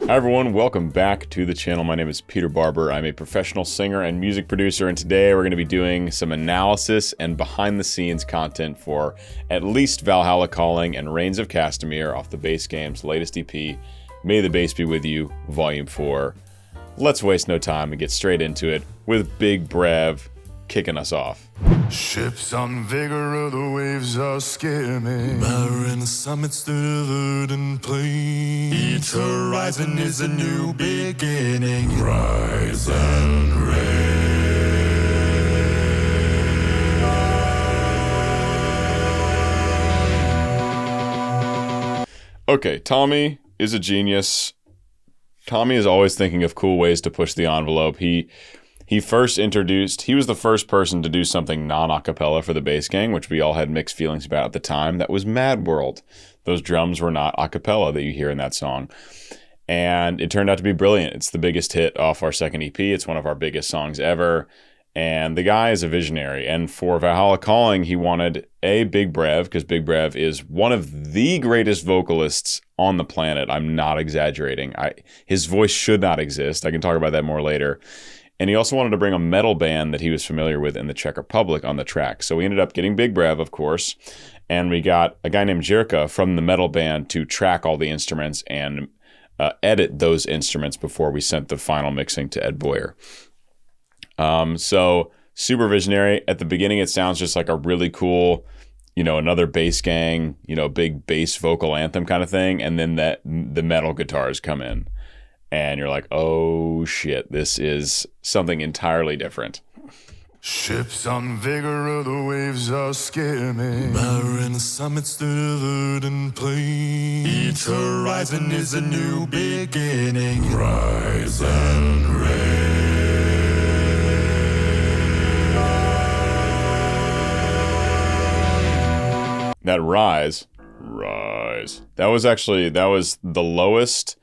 Hi everyone, welcome back to the channel. My name is Peter Barber. I'm a professional singer and music producer, and today we're going to be doing some analysis and behind the scenes content for at least Valhalla Calling and Reigns of Castamere off the Bass Game's latest EP, May the Bass Be With You, Volume 4. Let's waste no time and get straight into it with Big Brev kicking us off. Ships on vigor, the waves are skimming. Barren summits delivered in plain. Each horizon is a new beginning. Rise and reign. Okay, Tommy is a genius. Tommy is always thinking of cool ways to push the envelope. He was the first person to do something non-acapella for the Bass Gang, which we all had mixed feelings about at the time. That was Mad World. Those drums were not acapella that you hear in that song. And it turned out to be brilliant. It's the biggest hit off our second EP. It's one of our biggest songs ever. And the guy is a visionary. And for Valhalla Calling, he wanted Big Brev, because Big Brev is one of the greatest vocalists on the planet. I'm not exaggerating. His voice should not exist. I can talk about that more later. And he also wanted to bring a metal band that he was familiar with in the Czech Republic on the track. So we ended up getting Big Brev, of course, and we got a guy named Jirka from the metal band to track all the instruments and edit those instruments before we sent the final mixing to Ed Boyer. So super visionary. At the beginning, it sounds just like a really cool, another Bass Gang, big bass vocal anthem kind of thing. And then the metal guitars come in. And you're like, oh shit, this is something entirely different. Ships on vigor, the waves are skimming. Barren summits delivered in plain. Each horizon is a new beginning. Rise and reign. That rise. That was the lowest.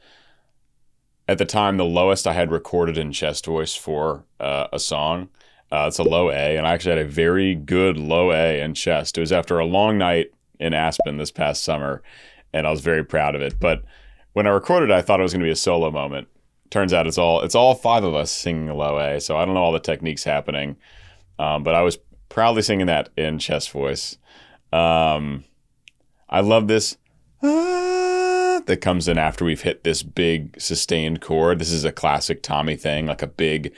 At the time, the lowest I had recorded in chest voice for a song. It's a low A, and I actually had a very good low A in chest. It was after a long night in Aspen this past summer, and I was very proud of it. But when I recorded it, I thought it was going to be a solo moment. Turns out it's all five of us singing a low A, so I don't know all the techniques happening. But I was proudly singing that in chest voice. I love this that comes in after we've hit this big sustained chord. This is a classic Tommy thing, like a big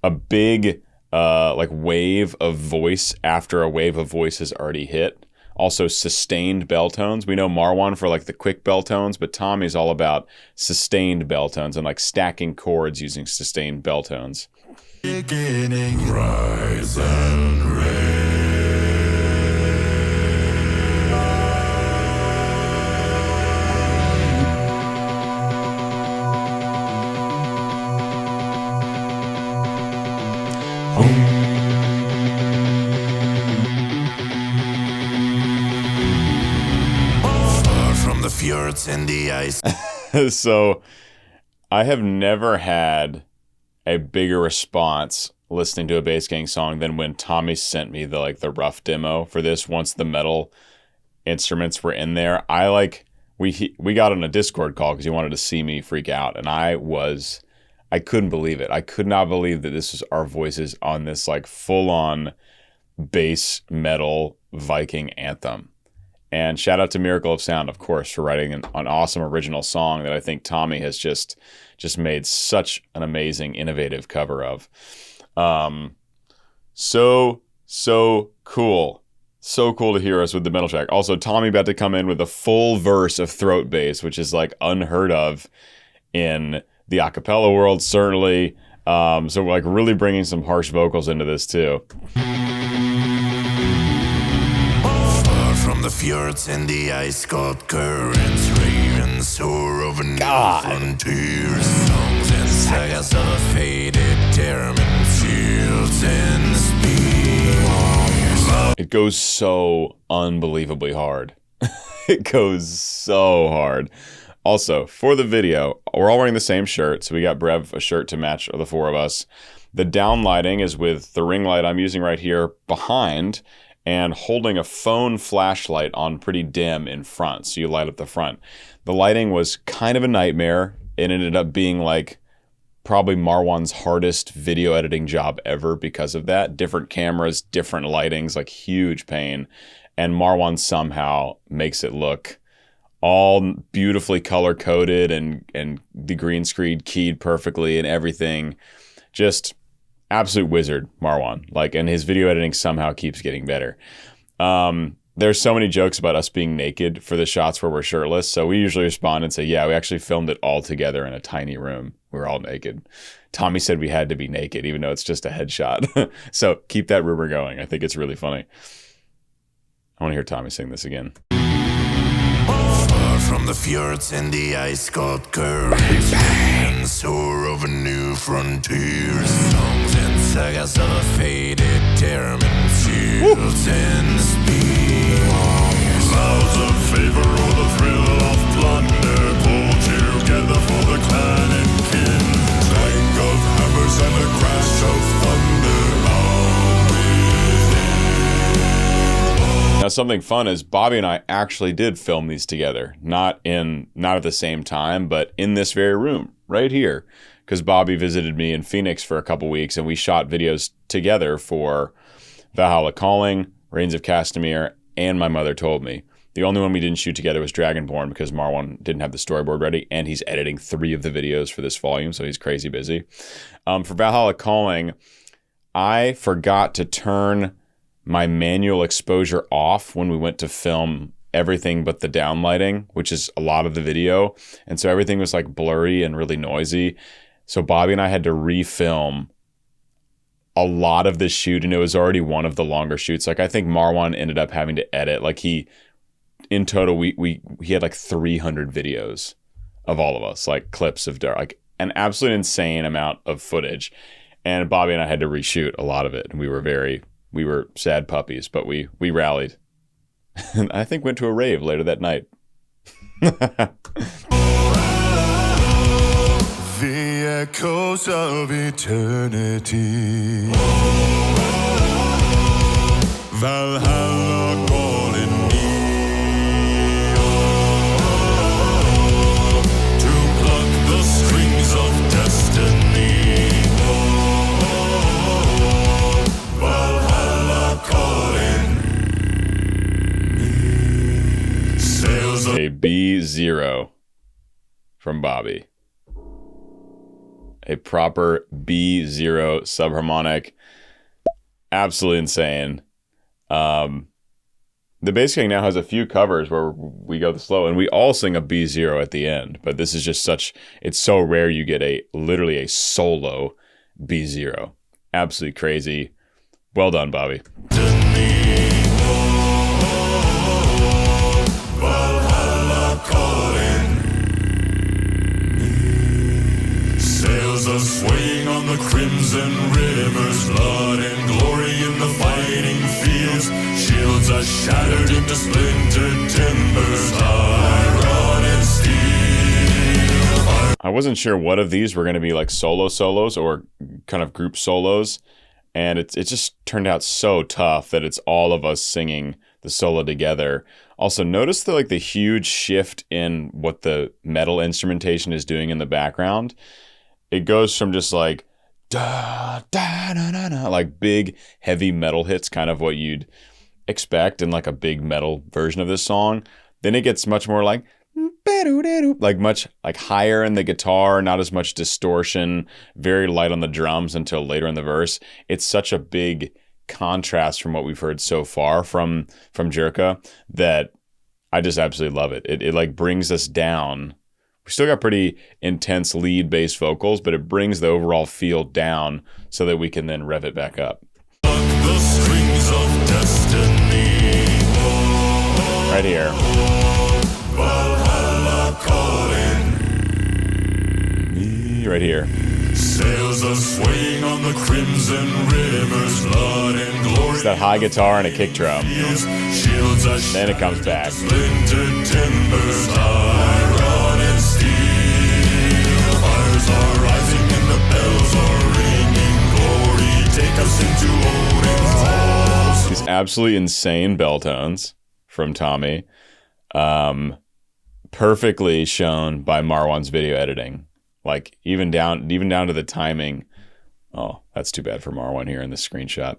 like wave of voice after a wave of voice has already hit. Also sustained bell tones. We know Marwan for like the quick bell tones, but Tommy's all about sustained bell tones and like stacking chords using sustained bell tones. Beginning, rise and reign. Far from the fjords and the ice. So I have never had a bigger response listening to a Bass Gang song than when Tommy sent me the rough demo for this. Once the metal instruments were in there, we got on a Discord call because he wanted to see me freak out, and I couldn't believe it. I could not believe that this was our voices on this full-on bass metal Viking anthem. And shout out to Miracle of Sound, of course, for writing an awesome original song that I think Tommy has just made such an amazing, innovative cover of. So cool. So cool to hear us with the metal track. Also, Tommy about to come in with a full verse of throat bass, which is unheard of in the acapella world, certainly. So we're really bringing some harsh vocals into this too. Far from the fjords and the ice-cold currents, ravens soar over new frontiers. Songs and sagas of a faded termin, fields and spears. It goes so unbelievably hard. It goes so hard. Also, for the video, we're all wearing the same shirt, so we got Brev a shirt to match the four of us. The down lighting is with the ring light I'm using right here behind, and holding a phone flashlight on pretty dim in front, so you light up the front. The lighting was kind of a nightmare it ended up being like probably Marwan's hardest video editing job ever because of that. Different cameras, different lightings, like huge pain. And Marwan somehow makes it look all beautifully color coded and the green screen keyed perfectly and everything. Just absolute wizard, Marwan. Like, and his video editing somehow keeps getting better. There's so many jokes about us being naked for the shots where we're shirtless. So we usually respond and say, yeah, we actually filmed it all together in a tiny room. We're all naked. Tommy said we had to be naked, even though it's just a headshot. So keep that rumor going. I think it's really funny. I want to hear Tommy sing this again. Far from the fjords and the ice-cold currents, and soar over new frontiers. Songs and sagas of a faded termin, shields and speed. Vows of favor or the thrill of plunder, pull together for the clan and kin. Clank of hammers and the crash of thunder. Now, something fun is Bobby and I actually did film these together, not at the same time, but in this very room right here, because Bobby visited me in Phoenix for a couple weeks, and we shot videos together for Valhalla Calling, Reigns of Castamere, and My Mother Told Me. The only one we didn't shoot together was Dragonborn because Marwan didn't have the storyboard ready, and he's editing 3 of the videos for this volume, so he's crazy busy. For Valhalla Calling, I forgot to turn my manual exposure off when we went to film everything but the downlighting, which is a lot of the video. And so everything was like blurry and really noisy. So Bobby and I had to refilm a lot of this shoot, and it was already one of the longer shoots. Like, I think Marwan ended up having to edit. Like, in total, he had like 300 videos of all of us, like clips of like an absolute insane amount of footage. And Bobby and I had to reshoot a lot of it. And we were sad puppies, but we rallied. And I think went to a rave later that night. The echoes of eternity. Valhalla calling me to pluck the strings of destiny. Valhalla calling me. Sails of A B0 from Bobby. A proper B0 subharmonic. Absolutely insane. The bass gang now has a few covers where we go the slow, and we all sing a B0 at the end. But this is just it's so rare you get literally a solo B0. Absolutely crazy. Well done, Bobby. Sails are swaying on the crimson rivers, blood and glory in the fighting fields. Shields are shattered into splintered timbers, iron and steel. I wasn't sure what of these were going to be like solos or kind of group solos, and it just turned out so tough that it's all of us singing the solo together. Also, notice the huge shift in what the metal instrumentation is doing in the background. It goes from just like da da da da da, like big heavy metal hits, kind of what you'd expect in like a big metal version of this song. Then it gets much more like much like higher in the guitar, not as much distortion, very light on the drums until later in the verse. It's such a big contrast from what we've heard so far from Jerka that I just absolutely love it. It like brings us down. We still got pretty intense lead bass vocals, but it brings the overall feel down so that we can then rev it back up. The strings of destiny. Right here. Valhalla calling. Right here. Sails are swaying on the crimson rivers, blood and glory. It's that high guitar and a kick drum. Shields are Then it comes back. splintered timbers, iron and steel. Fires are rising and the bells are ringing. Glory, take us into Odin's halls. These absolutely insane bell tones from Tommy. perfectly shown by Marwan's video editing. Like even down to the timing. Oh, that's too bad for Marwan here in this screenshot.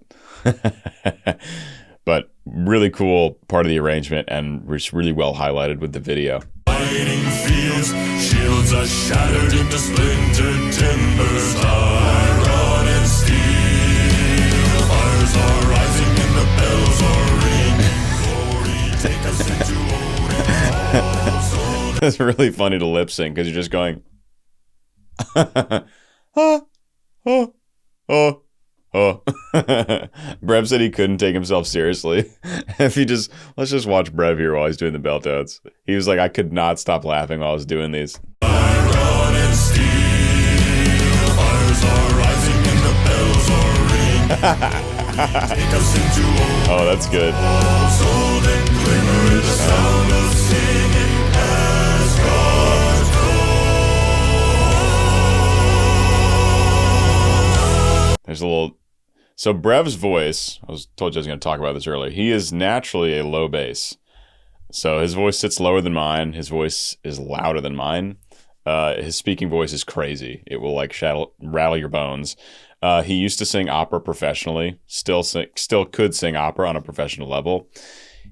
But really cool part of the arrangement and it's really well highlighted with the video. Fighting fields, shields are shattered into splintered timbers. Iron and steel, fires are rising and the bells are ringing. Glory, take us into Odin's halls. It's really funny to lip sync because you're just going, oh, oh, oh, oh. Brev said he couldn't take himself seriously. Let's just watch Brev here while he's doing the bell tones. He was like, I could not stop laughing while I was doing these. Iron and steel, fires are rising and the bells are ringing. Take us into Oh, that's good. so then glimmer the sound of singing as God's There's a little. So Brev's voice, told you I was going to talk about this earlier. He is naturally a low bass. So his voice sits lower than mine. His voice is louder than mine. His speaking voice is crazy. It will like rattle your bones. He used to sing opera professionally. Still could sing opera on a professional level.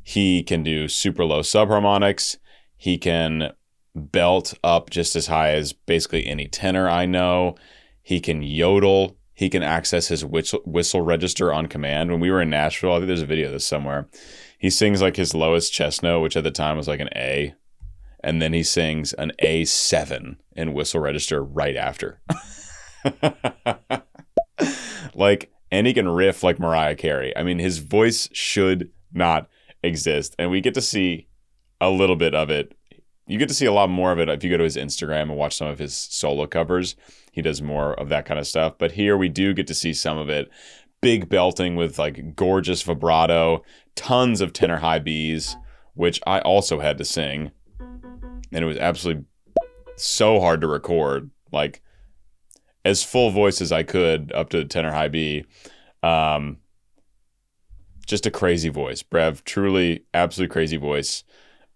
He can do super low subharmonics. He can belt up just as high as basically any tenor I know. He can yodel. He can access his whistle register on command. When we were in Nashville, I think there's a video of this somewhere. He sings like his lowest chest note, which at the time was like an A. And then he sings an A7 in whistle register right after. And he can riff like Mariah Carey. I mean, his voice should not exist. And we get to see a little bit of it. You get to see a lot more of it if you go to his Instagram and watch some of his solo covers. He does more of that kind of stuff. But here we do get to see some of it. Big belting with like gorgeous vibrato, tons of tenor high Bs, which I also had to sing. And it was absolutely so hard to record, like as full voice as I could up to the tenor high B. Just a crazy voice. Brev, truly, absolutely crazy voice.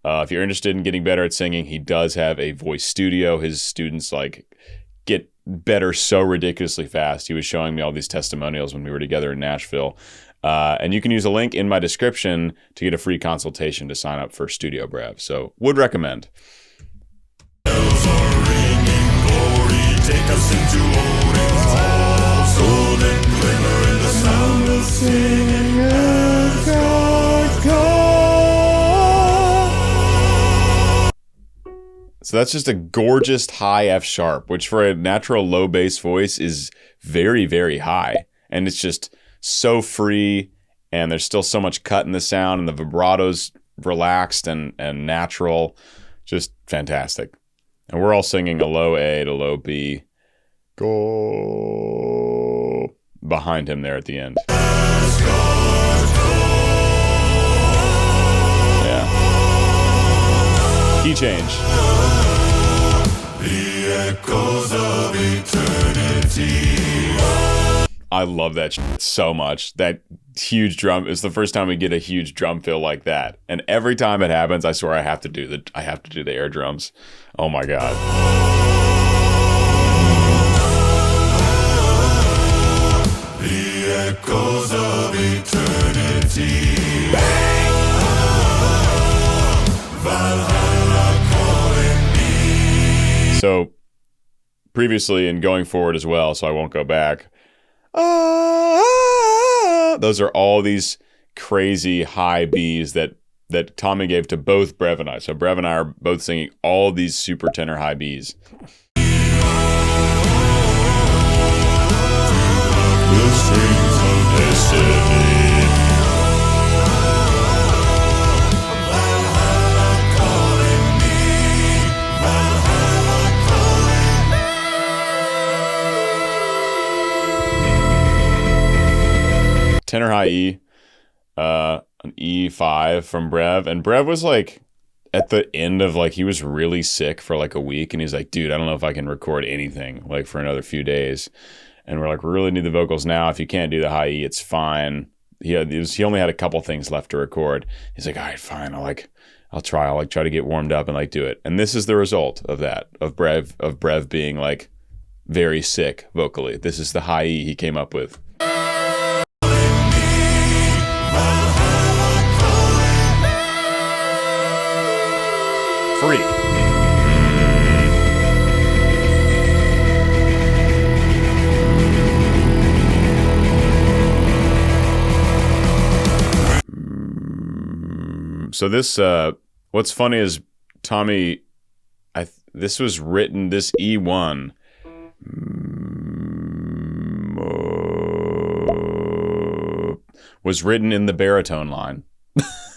If you're interested in getting better at singing, he does have a voice studio. His students like get better so ridiculously fast. He was showing me all these testimonials when we were together in Nashville. And you can use a link in my description to get a free consultation to sign up for Studio Brev. So would recommend. bells are ringing. Glory, take us into Odin's halls. Golden glimmer and the sound of singing as God's call. So that's just a gorgeous high F sharp, which for a natural low bass voice is very, very high. And it's just so free, and there's still so much cut in the sound, and the vibrato's relaxed and natural. Just fantastic. And we're all singing a low A to low B. Go behind him there at the end. Yeah. Key change. The echoes of eternity. I love that so much. That huge drum is the first time we get a huge drum fill like that. And every time it happens, I swear I have to do the air drums. Oh my god. The echoes of eternity. Valhalla calling me. So previously and going forward as well, so I won't go back. Those are all these crazy high Bs that Tommy gave to both Brev and I. So Brev and I are both singing all these super tenor high Bs. The strings of destiny. Valhalla calling me. Valhalla calling me. Tenor high E, an E5 from Brev. And Brev was like at the end of like, he was really sick for like a week. And he's like, dude, I don't know if I can record anything like for another few days. And we're like, we really need the vocals now. If you can't do the high E, it's fine. He only had a couple things left to record. He's like, all right, fine. I'll try to get warmed up and like do it. And this is the result of that, of Brev being like very sick vocally. This is the high E he came up with. Free. So this, what's funny is Tommy, this was written, this E1 was written in the baritone line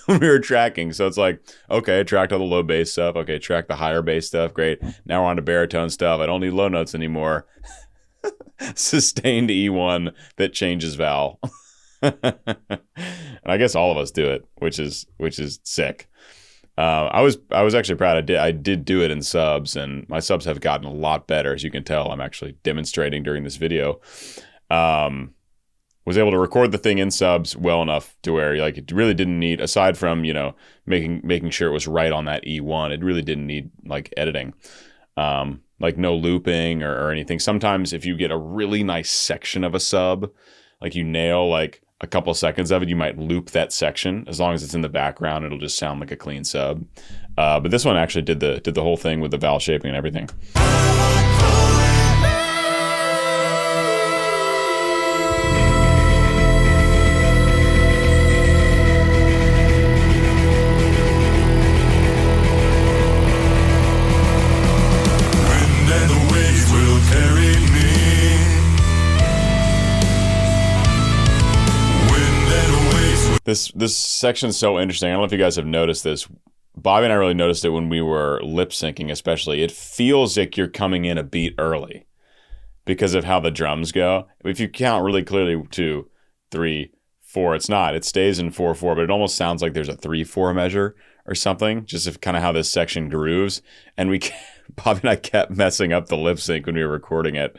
when we were tracking. So it's like, okay, tracked all the low bass stuff. Okay, track the higher bass stuff. Great. Now we're on to baritone stuff. I don't need low notes anymore. Sustained E1 that changes Val. And I guess all of us do it, which is sick. I was actually proud. I did do it in subs, and my subs have gotten a lot better, as you can tell. I'm actually demonstrating during this video. Was able to record the thing in subs well enough to where like it really didn't need, aside from making sure it was right on that E1, it really didn't need like editing, like no looping or anything. Sometimes if you get a really nice section of a sub, like you nail like a couple seconds of it, you might loop that section. As long as it's in the background, it'll just sound like a clean sub. But this one actually did the whole thing with the vowel shaping and everything. This section's so interesting. I don't know if you guys have noticed this. Bobby and I really noticed it when we were lip syncing, especially. It feels like you're coming in a beat early because of how the drums go. If you count really clearly 2, 3, 4, it's not. It stays in 4/4, but it almost sounds like there's a 3/4 measure or something, just of kind of how this section grooves. And Bobby and I kept messing up the lip sync when we were recording it,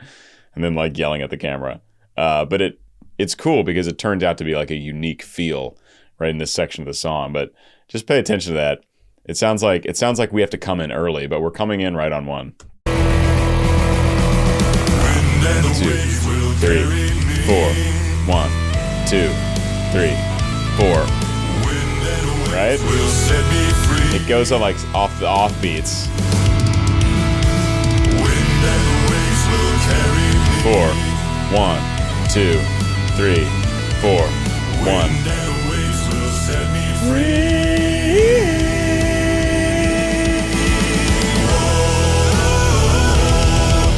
and then like yelling at the camera. But it's cool because it turns out to be like a unique feel right in this section of the song. But just pay attention to that. It sounds like we have to come in early, but we're coming in right on 1, 2, 3, 4. 1, 2, 3, 4. Right? It goes on like off the off beats. 4, 1, 2, 3, 4, 1.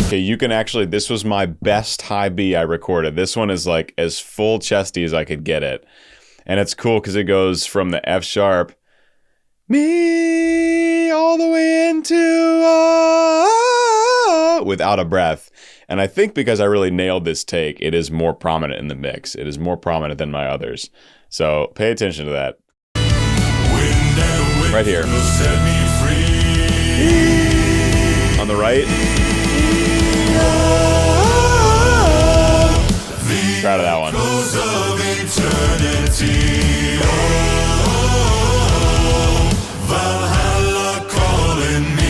Okay, you can actually, this was my best high B I recorded. This one is like as full chesty as I could get it. And it's cool because it goes from the F sharp, me, all the way into without a breath. And I think because I really nailed this take, it is more prominent in the mix. It is more prominent than my others. So pay attention to that. Right here. On the right. Proud of that one. Valhalla calling me.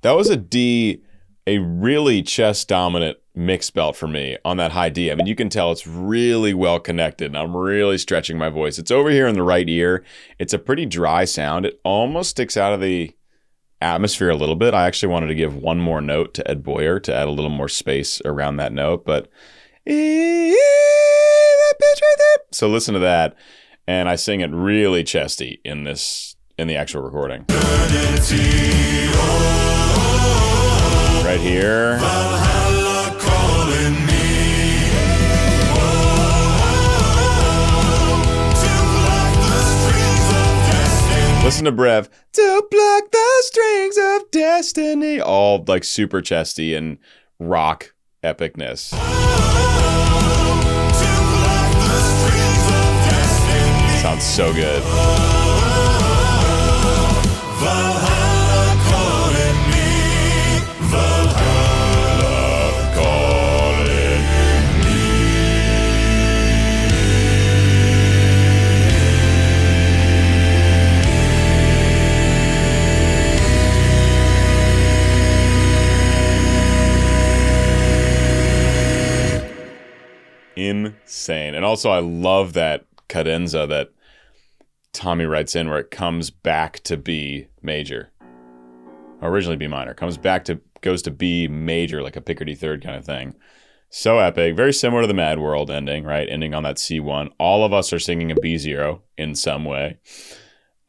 That was a D, a really chest dominant mix belt for me on that high D. I mean, you can tell it's really well connected, and I'm really stretching my voice. It's over here in the right ear. It's a pretty dry sound. It almost sticks out of the atmosphere a little bit. I actually wanted to give one more note to Ed Boyer to add a little more space around that note, but so listen to that, and I sing it really chesty in the actual recording. Right here. Listen to Brev. To pluck the strings of destiny. All like super chesty and rock epicness. Sounds so good. Valhalla calling me. Valhalla calling me. insane. And also, I love that cadenza that Tommy writes in where it comes back to B major. Originally B minor. Goes to B major, like a Picardy third kind of thing. So epic. Very similar to the Mad World ending, right? Ending on that C1. All of us are singing a B0 in some way.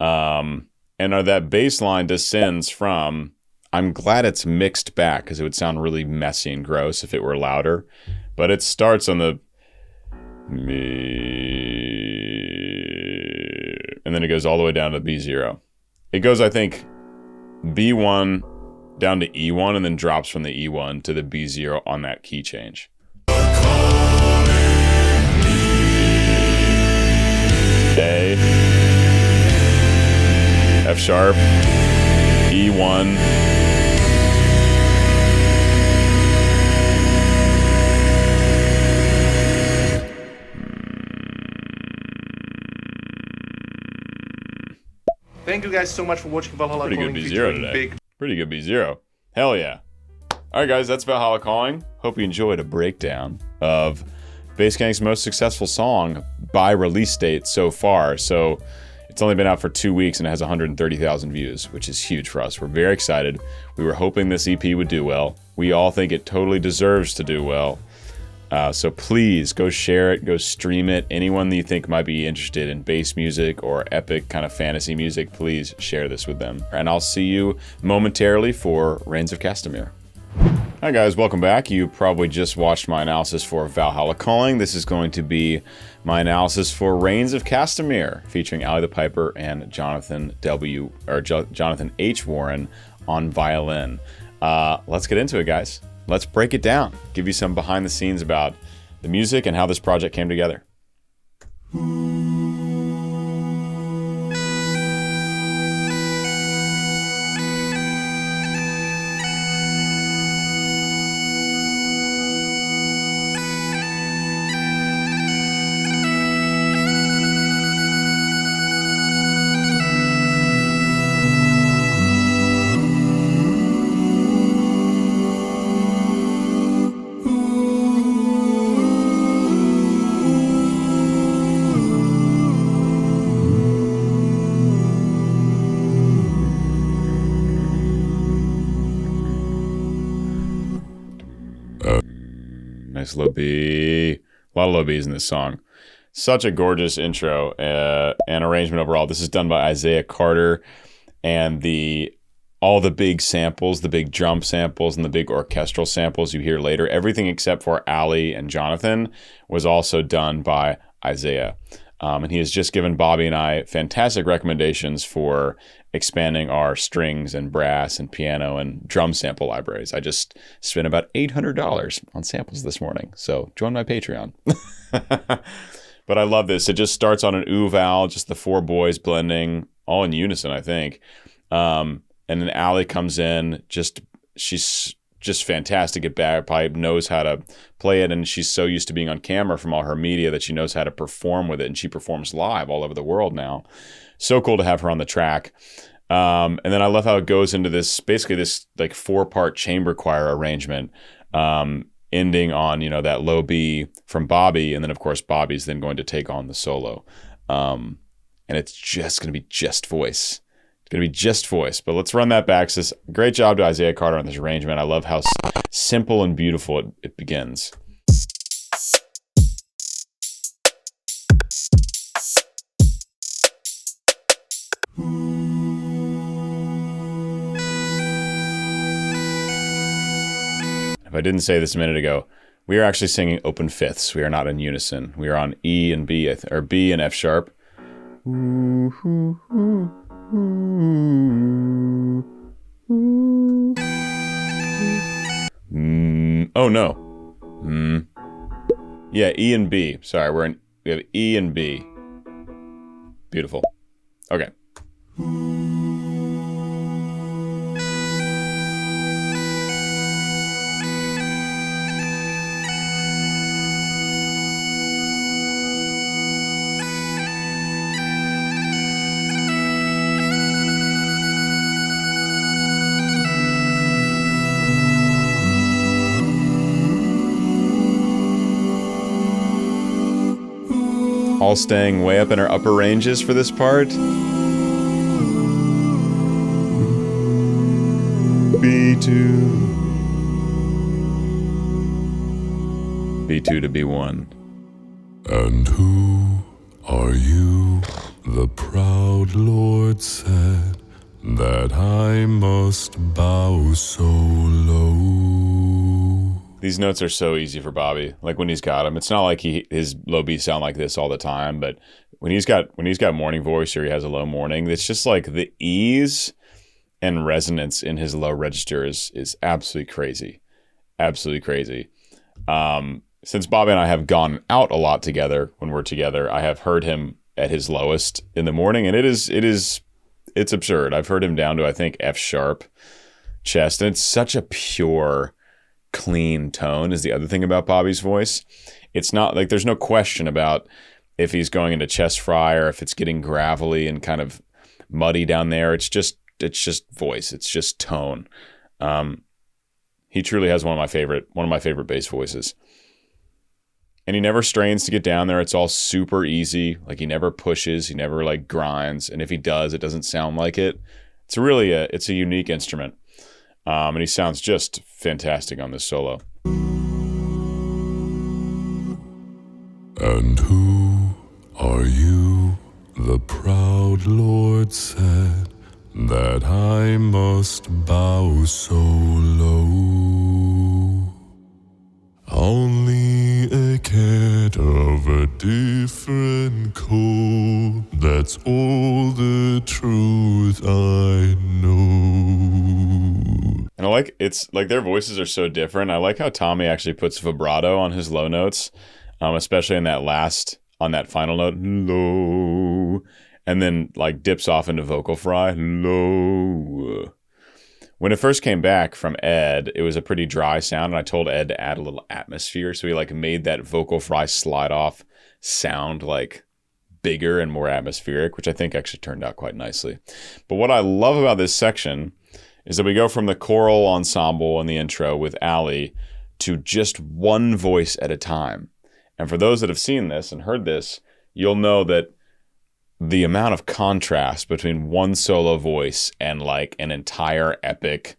And that bass line descends from... I'm glad it's mixed back because it would sound really messy and gross if it were louder. But it starts on the... and then it goes all the way down to B0. It goes, I think, B1 down to E1 and then drops from the E1 to the B0 on that key change. A, F sharp, E1, Thank you guys so much for watching Valhalla Pretty Calling. good B0 today. Pretty good B0. Hell yeah. Alright guys, that's Valhalla Calling. Hope you enjoyed a breakdown of Bassgang's most successful song by release date so far. So it's only been out for 2 weeks and it has 130,000 views, which is huge for us. We're very excited. We were hoping this EP would do well. We all think it totally deserves to do well. So please go share it, go stream it. Anyone that you think might be interested in bass music or epic kind of fantasy music, please share this with them. And I'll see you momentarily for Reigns of Castamere. Hi guys, welcome back. You probably just watched my analysis for Valhalla Calling. This is going to be my analysis for Reigns of Castamere, featuring Ali the Piper and Jonathan H. Warren on violin. Let's get into it, guys. Let's break it down. Give you some behind the scenes about the music and how this project came together. Nice low B. A lot of low Bs in this song. Such a gorgeous intro and arrangement overall. This is done by Isaiah Carter, and all the big samples, the big drum samples and the big orchestral samples you hear later, everything except for Ali and Jonathan was also done by Isaiah. And he has just given Bobby and I fantastic recommendations for expanding our strings and brass and piano and drum sample libraries. I just spent about $800 on samples this morning, so join my Patreon. But I love this. It just starts on an oo-val, just the four boys blending, all in unison, I think. And then Ali comes in, she's just fantastic at bagpipe, knows how to play it, and she's so used to being on camera from all her media that she knows how to perform with it, and she performs live all over the world now. So cool to have her on the track. And then I love how it goes into this, basically this like 4-part chamber choir arrangement, ending on, that low B from Bobby, and then of course Bobby's then going to take on the solo. And it's just going to be just voice. Going to be just voice, but let's run that back. So great job to Isaiah Carter on this arrangement. I love how simple and beautiful it begins. If I didn't say this a minute ago, we are actually singing open fifths. We are not in unison. We are on E and B, or B and F sharp. Oh no. Yeah, E and B. Sorry, we have E and B. Beautiful. Okay. all staying way up in our upper ranges for this part. B2. B2 to B1. And who are you? The proud Lord said that I must bow so low. These notes are so easy for Bobby. Like when he's got them, it's not like his low B sound like this all the time. But when he's got morning voice or he has a low morning, it's just like the ease and resonance in his low register is absolutely crazy, absolutely crazy. Since Bobby and I have gone out a lot together when we're together, I have heard him at his lowest in the morning, and it's absurd. I've heard him down to I think F sharp chest, and it's such a pure, clean tone is the other thing about Bobby's voice. It's not like there's no question about if he's going into chest fry or if it's getting gravelly and kind of muddy down there. It's just voice. It's just tone. He truly has one of my favorite bass voices. And he never strains to get down there. It's all super easy. Like he never pushes, he never like grinds. And if he does, it doesn't sound like it. It's really it's a unique instrument. And he sounds just fantastic on this solo. And who are you? The proud Lord said that I must bow so low. Only a cat of a different coat, that's all the truth I know. And I like, it's like their voices are so different. I like how Tommy actually puts vibrato on his low notes, especially in that final note, low, and then like dips off into vocal fry, low. When it first came back from Ed, it was a pretty dry sound, and I told Ed to add a little atmosphere, so he like made that vocal fry slide off sound like bigger and more atmospheric, which I think actually turned out quite nicely. But what I love about this section is that we go from the choral ensemble in the intro with Ali to just one voice at a time. And for those that have seen this and heard this, you'll know that the amount of contrast between one solo voice and like an entire epic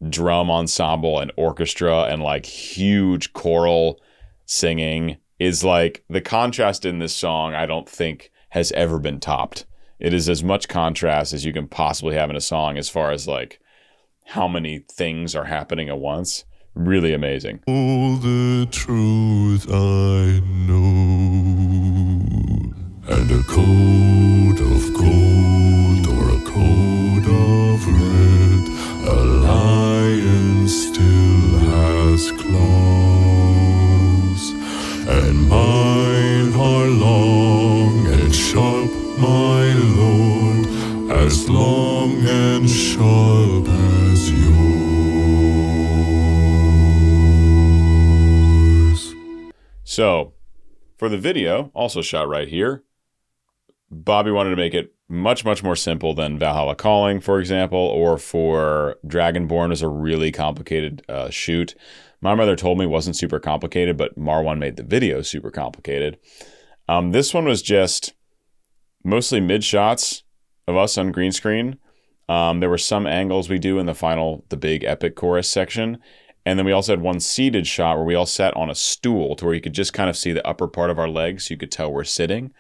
drum ensemble and orchestra and like huge choral singing is like the contrast in this song I don't think has ever been topped. It is as much contrast as you can possibly have in a song as far as like how many things are happening at once. Really amazing. All the truth I know. And a coat of gold or a coat of red, a lion still has claws, and mine are long and sharp, my lord, as long and sharp as yours. So, for the video, also shot right here, Bobby wanted to make it much, much more simple than Valhalla Calling, for example, or for Dragonborn is a really complicated shoot. My mother told me it wasn't super complicated, but Marwan made the video super complicated. This one was just mostly mid shots of us on green screen. There were some angles we do in the big epic chorus section. And then we also had one seated shot where we all sat on a stool to where you could just kind of see the upper part of our legs so you could tell we're sitting.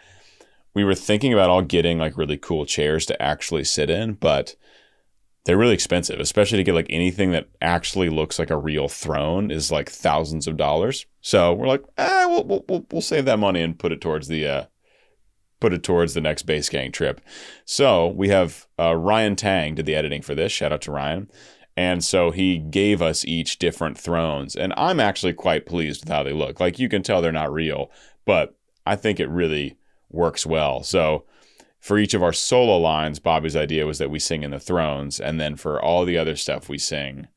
We were thinking about all getting like really cool chairs to actually sit in, but they're really expensive, especially to get like anything that actually looks like a real throne is like thousands of dollars. So we're like, we'll save that money and put it towards the next Bass Gang trip. So we have Ryan Tang did the editing for this. Shout out to Ryan. And so he gave us each different thrones, and I'm actually quite pleased with how they look. Like you can tell they're not real, but I think it really works well. So for each of our solo lines, Bobby's idea was that we sing in the thrones, and then for all the other stuff we sing,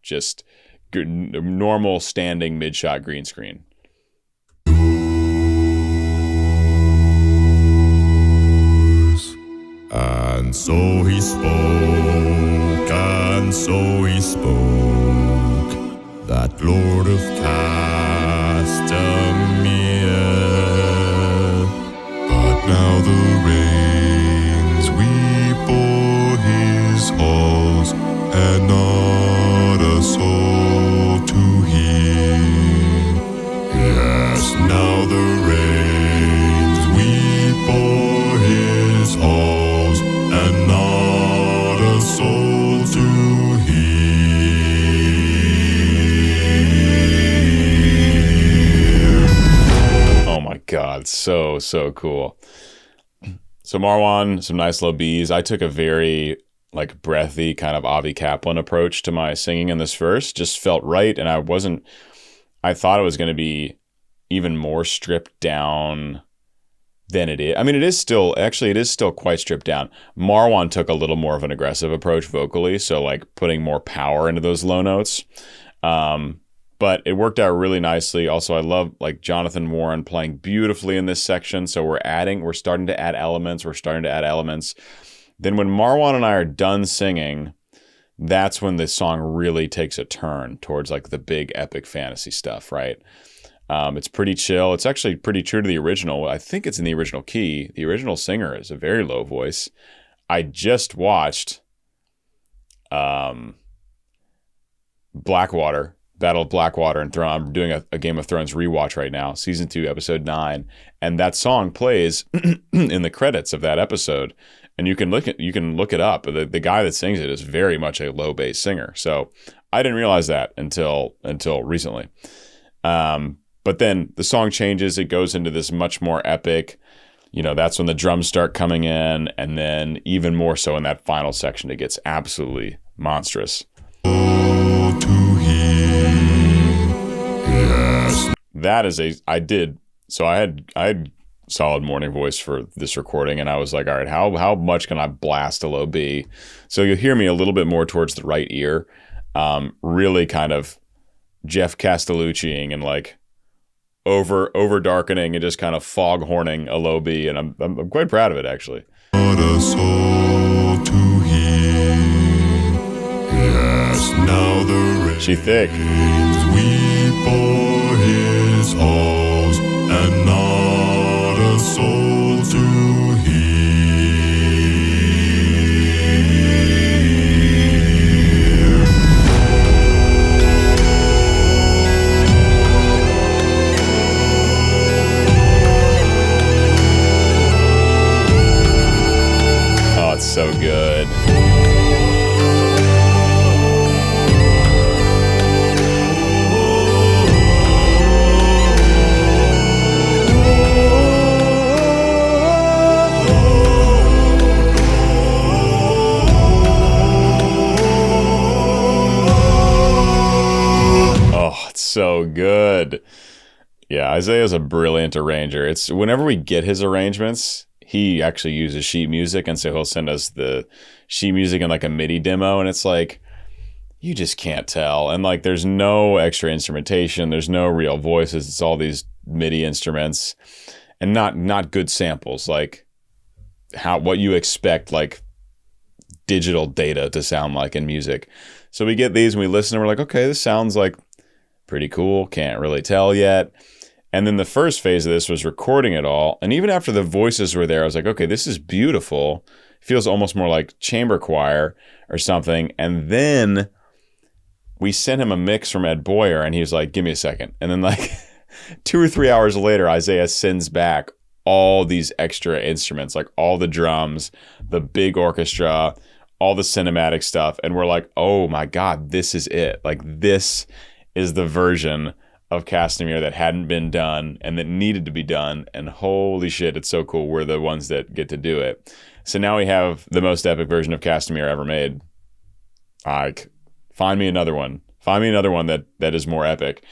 just normal standing mid-shot green screen. And so he spoke, and so he spoke, that Lord of Castamere. it's so cool. So Marwan, some nice low Bs. I took a very like breathy kind of Avi Kaplan approach to my singing in this verse. Just felt right, and I thought it was going to be even more stripped down than it is. I mean, it is still quite stripped down. Marwan took a little more of an aggressive approach vocally, so like putting more power into those low notes. But it worked out really nicely. Also, I love like Jonathan Warren playing beautifully in this section. So we're starting to add elements. Then when Marwan and I are done singing, that's when the song really takes a turn towards like the big epic fantasy stuff, right? It's pretty chill. It's actually pretty true to the original. I think it's in the original key. The original singer is a very low voice. I just watched Blackwater, Battle of Blackwater and Throne. I'm doing a Game of Thrones rewatch right now, season 2, episode 9, and that song plays in the credits of that episode. And you can look it up. The guy that sings it is very much a low bass singer. So I didn't realize that until recently. But then the song changes. It goes into this much more epic. You know, that's when the drums start coming in, and then even more so in that final section, it gets absolutely monstrous. That is I had solid morning voice for this recording, and I was like, all right, how much can I blast a low B? So you'll hear me a little bit more towards the right ear, really kind of Jeff Castellucciing and like over darkening and just kind of fog horning a low B, and I'm quite proud of it actually. What a soul to hear. Yes, now the She thick. rains weep o'er his halls, and not a soul to hear. Oh, it's so good. So good. Yeah, Isaiah's a brilliant arranger. It's whenever we get his arrangements, he actually uses sheet music, and so he'll send us the sheet music in like a MIDI demo, and it's like you just can't tell. And like there's no extra instrumentation, there's no real voices. It's all these MIDI instruments and not good samples, like what you expect like digital data to sound like in music. So we get these and we listen and we're like, okay, this sounds like pretty cool. Can't really tell yet. And then the first phase of this was recording it all. And even after the voices were there, I was like, okay, this is beautiful. It feels almost more like chamber choir or something. And then we sent him a mix from Ed Boyer, and he was like, give me a second. And then like 2 or 3 hours later, Isaiah sends back all these extra instruments, like all the drums, the big orchestra, all the cinematic stuff. And we're like, oh my God, this is it. Like this is the version of Castamere that hadn't been done and that needed to be done. And holy shit, it's so cool. We're the ones that get to do it. So now we have the most epic version of Castamere ever made. Find me another one. Find me another one that is more epic.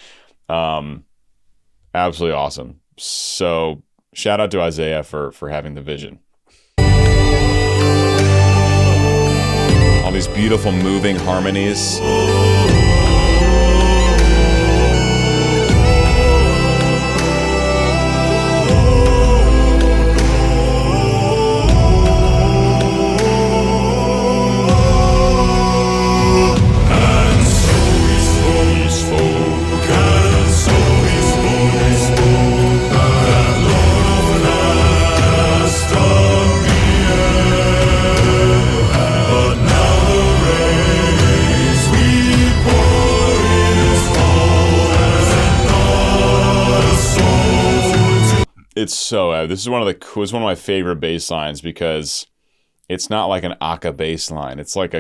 Absolutely awesome. So shout out to Isaiah for having the vision. All these beautiful moving harmonies. It's so this is one of my favorite bass lines because it's not like an Aka bass line. It's like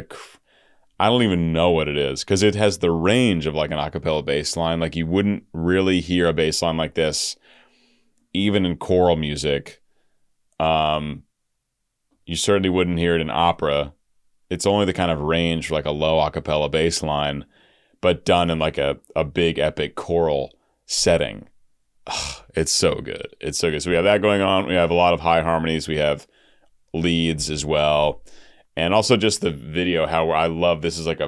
I don't even know what it is because it has the range of like an acapella bass line. Like you wouldn't really hear a bass line like this even in choral music. You certainly wouldn't hear it in opera. It's only the kind of range for like a low a cappella bass line, but done in like a big epic choral setting. Ugh, it's so good. It's so good. So we have that going on. We have a lot of high harmonies. We have leads as well. And also just the video, how I love this is like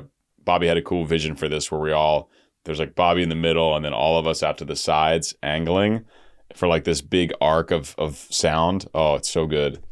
Bobby had a cool vision for this where there's like Bobby in the middle and then all of us out to the sides angling for like this big arc of sound. Oh, it's so good.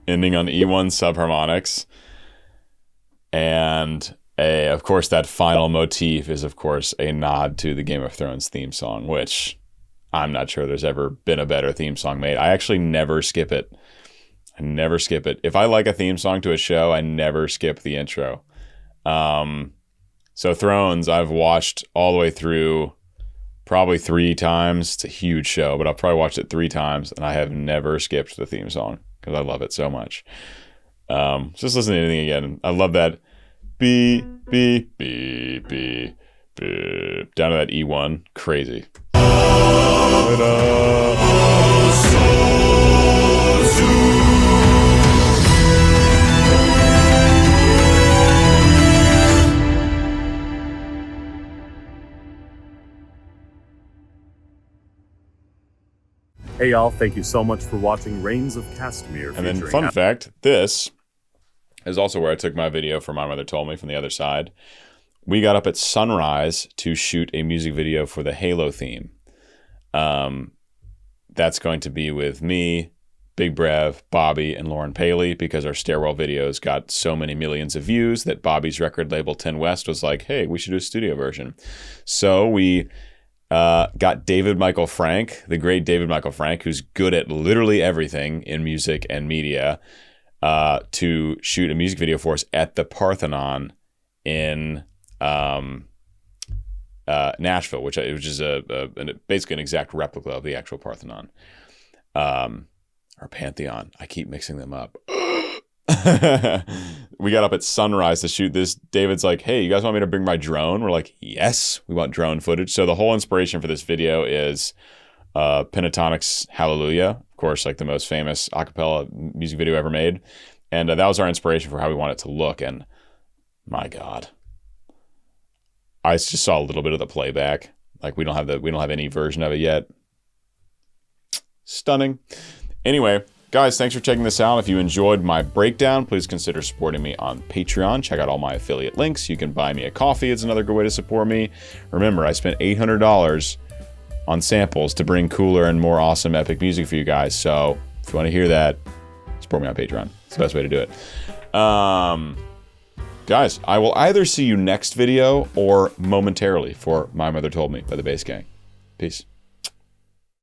Ending on E1 subharmonics. And of course, that final motif is, of course, a nod to the Game of Thrones theme song, which I'm not sure there's ever been a better theme song made. I actually never skip it. I never skip it. If I like a theme song to a show, I never skip the intro. So Thrones, I've watched all the way through probably 3 times. It's a huge show, but I've probably watched it 3 times, and I have never skipped the theme song because I love it so much. Just listen to anything again. I love that beep, beep, beep, beep, beep, down to that E1. Crazy. Hey y'all, thank you so much for watching Reigns of Castamere. And then fun fact, this is also where I took my video for My Mother Told Me from the other side. We got up at sunrise to shoot a music video for the Halo theme. That's going to be with me, Big Brev, Bobby, and Lauren Paley, because our stairwell videos got so many millions of views that Bobby's record label 10 West was like, hey, we should do a studio version. So we got David Michael Frank, the great David Michael Frank, who's good at literally everything in music and media, to shoot a music video for us at the Parthenon in Nashville, which is basically an exact replica of the actual Parthenon. Or Pantheon. I keep mixing them up. We got up at sunrise to shoot this. David's like, hey, you guys want me to bring my drone? We're like, yes, we want drone footage. So the whole inspiration for this video is Pentatonic's Hallelujah, of course, like the most famous a cappella music video ever made. And that was our inspiration for how we want it to look. And my God, I just saw a little bit of the playback. Like we don't have any version of it yet. Stunning. Anyway, guys, thanks for checking this out. If you enjoyed my breakdown, please consider supporting me on Patreon. Check out all my affiliate links. You can buy me a coffee. It's another good way to support me. Remember, I spent $800 on samples to bring cooler and more awesome epic music for you guys. So if you want to hear that, support me on Patreon. It's the best way to do it. Guys, I will either see you next video or momentarily for My Mother Told Me by the Bass Gang. Peace.